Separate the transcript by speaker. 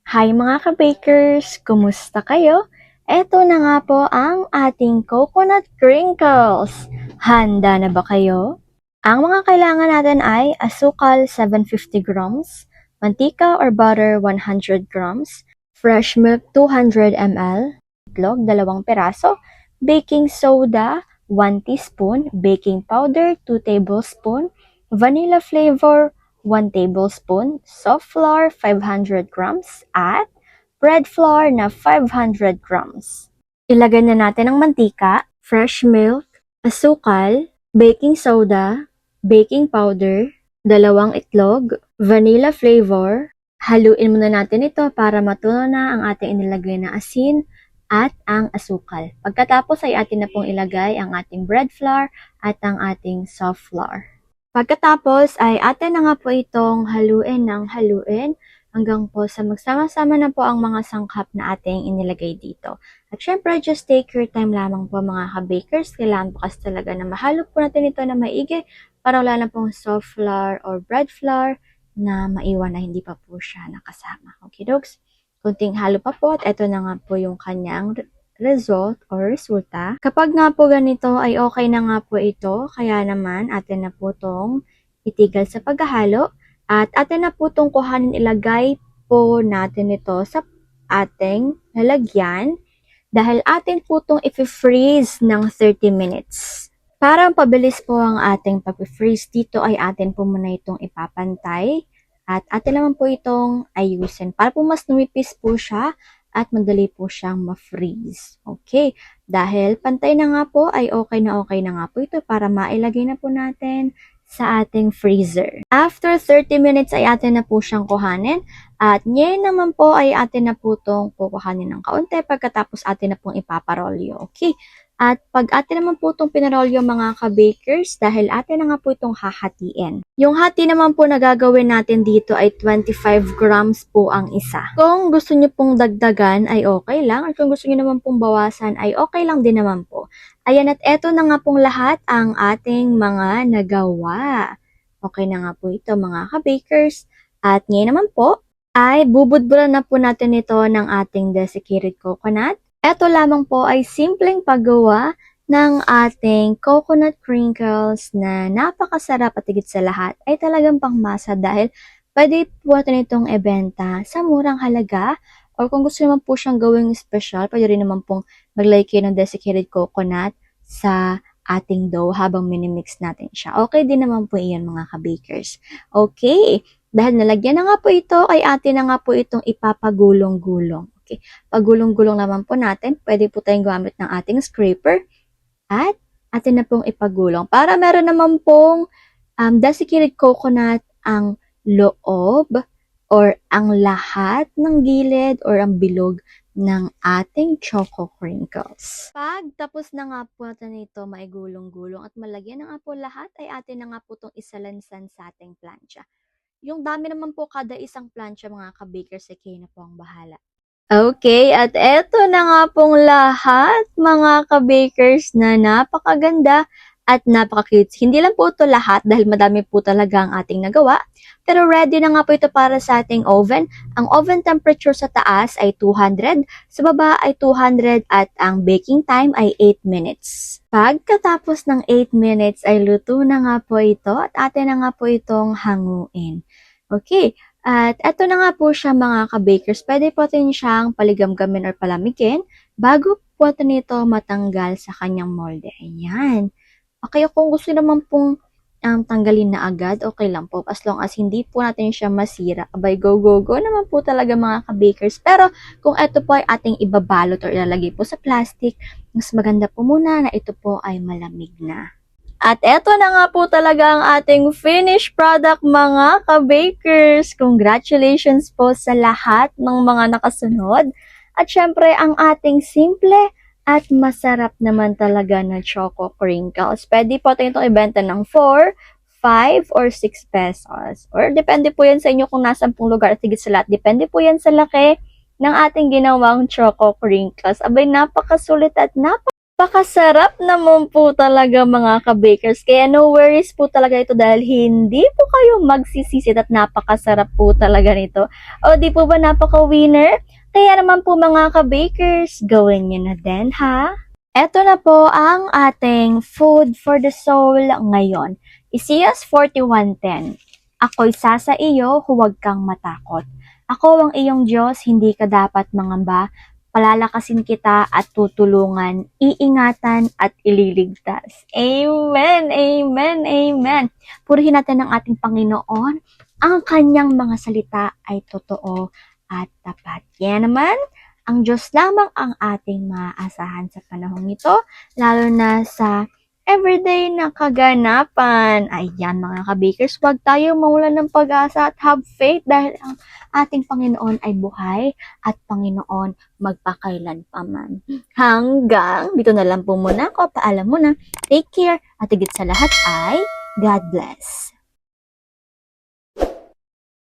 Speaker 1: Hi mga ka-bakers! Kumusta kayo? Eto na nga po ang ating coconut crinkles. Handa na ba kayo? Ang mga kailangan natin ay asukal 750 grams, mantika or butter 100 grams, fresh milk 200 ml, itlog 2 peraso, baking soda 1 teaspoon, baking powder 2 tablespoon, vanilla flavor 1 tablespoon, soft flour 500 grams, at bread flour na 500 grams. Ilagay na natin ang mantika, fresh milk, asukal, baking soda, baking powder, 2 itlog, vanilla flavor. Haluin muna natin ito para matunaw na ang ating inilagay na asin at ang asukal. Pagkatapos ay atin na pong ilagay ang ating bread flour at ang ating soft flour. Pagkatapos ay atin na nga po itong haluin ng haluin hanggang po sa magsama-sama na po ang mga sangkap na ating inilagay dito. At syempre, just take your time lamang po mga ka-bakers. Kailangan po kasi talaga na mahalo po natin ito na maigi para wala na pong soft flour or bread flour na maiwan na hindi pa po siya nakasama. Okay, dogs? Kunting halo pa po at ito na nga po yung kanyang result or resulta. Kapag nga po ganito ay okay na nga po ito, kaya naman atin na po itong itigil sa paghahalo at atin na po itong kuhanin ilagay po natin ito sa ating lalagyan dahil atin po itong i-freeze ng 30 minutes. Para pabilis po ang ating pag-freeze dito ay atin po muna itong ipapantay at atin naman po itong ayusin para po mas numipis po siya at madali po siyang ma-freeze. Okay, dahil pantay na nga po ay okay na nga po ito para mailagay na po natin sa ating freezer. After 30 minutes ay atin na po siyang kuhanin at ngayon naman po ay atin na po itong kukuhanin ng kaunti pagkatapos atin na pong ipaparolyo. Okay, at pag atin naman po itong pinarolyo mga ka-bakers, dahil atin na nga po itong hahatiin. Yung hati naman po na gagawin natin dito ay 25 grams po ang isa. Kung gusto nyo pong dagdagan ay okay lang. At kung gusto nyo naman pong bawasan ay okay lang din naman po. Ayan, at eto na nga pong lahat ang ating mga nagawa. Okay na nga po ito mga ka-bakers. At ngayon naman po ay bubudburan na po natin ito ng ating desiccated coconut. Ito lamang po ay simpleng paggawa ng ating coconut crinkles na napakasarap at higit sa lahat ay talagang pangmasa dahil pwede po natin itong ibenta sa murang halaga or kung gusto naman po siyang gawing special, pwede rin naman pong maglagay kayo ng desiccated coconut sa ating dough habang minimix natin siya. Okay din naman po iyan mga ka-bakers. Okay, dahil nalagyan na nga po ito ay atin na nga po itong ipapagulong-gulong. Okay. Pagulong-gulong naman po natin, pwede po tayong gumamit ng ating scraper at atin na pong ipagulong. Para meron naman pong desiccated coconut ang loob or ang lahat ng gilid or ang bilog ng ating choco crinkles. Pag tapos na nga po natin ito maigulong-gulong at malagyan na nga po lahat, ay atin na nga po itong isalansan sa ating plancha. Yung dami naman po kada isang plancha mga ka-bakers, ay kayo na po ang bahala. Okay, at eto na nga pong lahat mga ka-bakers na napakaganda at napaka-cute. Hindi lang po ito lahat dahil madami po talaga ang ating nagawa. Pero ready na nga po ito para sa ating oven. Ang oven temperature sa taas ay 200, sa baba ay 200 at ang baking time ay 8 minutes. Pagkatapos ng 8 minutes ay luto na nga po ito at atin na nga po itong hanguin. Okay. At eto na nga po siya mga ka-bakers. Pwede po natin siyang paligamgamin or palamigin bago po natin ito matanggal sa kanyang molde. Ayan. Okay, kung gusto naman pong tanggalin na agad, okay lang po. As long as hindi po natin siya masira. Abay, go, go, go naman po talaga mga ka-bakers. Pero kung ito po ay ating ibabalot or ilalagay po sa plastic, mas maganda po muna na ito po ay malamig na. At eto na nga po talaga ang ating finished product mga ka-bakers. Congratulations po sa lahat ng mga nakasunod. At syempre ang ating simple at masarap naman talaga na choco crinkles. Pwede po tayo itong ibenta ng 4, 5, or 6 pesos. Or depende po yan sa inyo kung nasan pong lugar at higit sa lahat. Depende po yan sa laki ng ating ginawang choco crinkles. Abay, napakasulit at Napakasarap naman po talaga mga ka-bakers. Kaya no worries po talaga ito dahil hindi po kayo magsisisit at napakasarap po talaga nito. O di po ba napaka-winner? Kaya naman po mga ka-bakers, gawin nyo na din ha. Eto na po ang ating food for the soul ngayon. Isias 41:10. Ako'y sasa iyo, huwag kang matakot. Ako ang iyong Diyos, hindi ka dapat mangamba. Palalakasin kita at tutulungan, iingatan at ililigtas. Amen, amen, amen. Purihin natin ang ating Panginoon. Ang kanyang mga salita ay totoo at tapat. Yan naman, ang Diyos lamang ang ating maaasahan sa panahong ito, lalo na sa everyday na kaganapan. Ayan mga ka-bakers, huwag tayo mawalan ng pag-asa at have faith dahil ang ating Panginoon ay buhay at Panginoon magpakailan pa man. Hanggang dito na lang po muna ako. Paalam muna. Take care at higit sa lahat ay God bless.